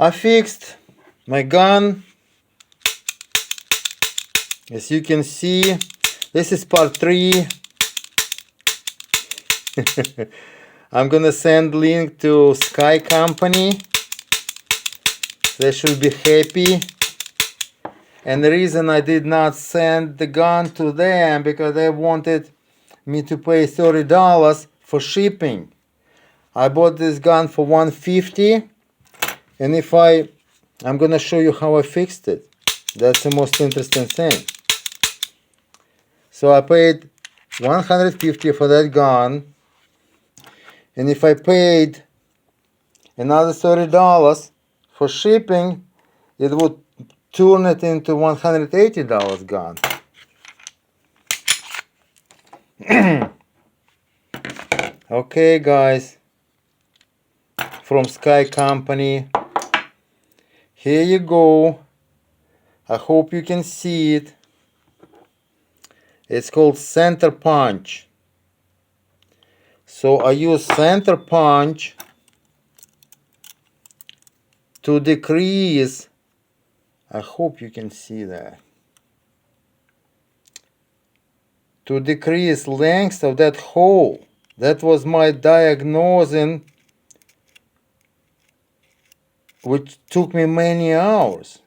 I fixed my gun. As you can see, this is part 3. I'm gonna send link to SCCY Company. They should be happy. And the reason I did not send the gun to them because they wanted me to pay $30 for shipping. I bought this gun for $150, and I'm gonna show you how I fixed it. That's the most interesting thing. So I paid $150 for that gun, and if I paid another $30 for shipping, it would turn it into $180 gun. Okay, guys, from SCCY Company, here you go. I hope you can see it. It's called center punch. So I use center punch to decrease, I hope you can see that, to decrease length of that hole. That was my diagnosing, which took me many hours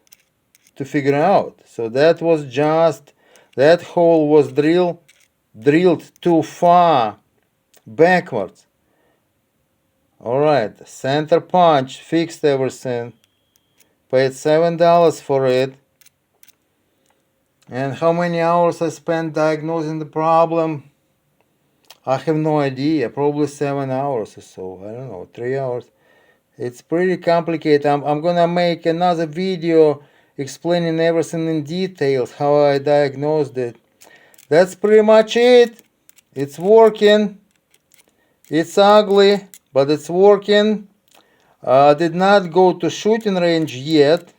to figure out. So that was just, that hole was drilled too far backwards. Alright, center punch, fixed everything. Paid $7 for it. And how many hours I spent diagnosing the problem, I have no idea. Probably 7 hours or so. I don't know, 3 hours. It's pretty complicated. I'm gonna make another video explaining everything in details, how I diagnosed it. That's pretty much it. It's working. It's ugly, but it's working. I did not go to shooting range yet,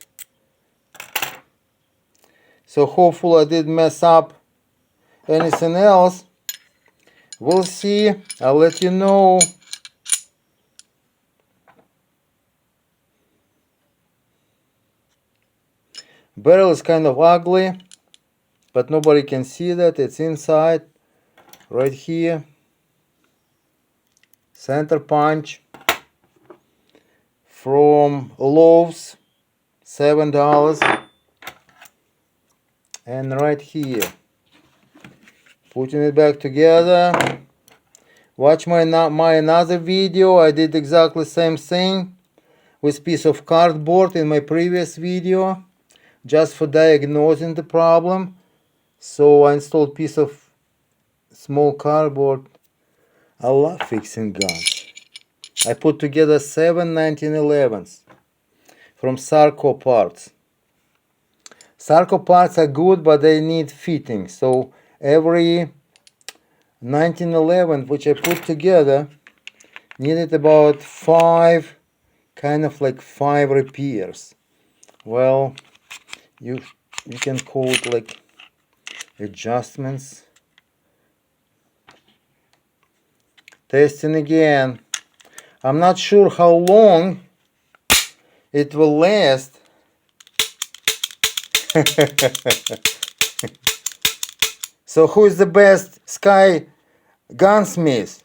so hopefully I didn't mess up anything else. We'll see. I'll let you know. Barrel is kind of ugly, but nobody can see that. It's inside, right here. Center punch from Lowe's, $7. And right here, putting it back together. Watch my another video. I did exactly the same thing with piece of cardboard in my previous video, just for diagnosing the problem. So I installed piece of small cardboard. I love fixing guns. I put together 7 1911s from Sarco parts. Sarco parts are good, but they need fitting. So every 1911 which I put together needed about 5 repairs. Well, you can call it like adjustments. Testing again. I'm not sure how long it will last. So who is the best SCCY gunsmith?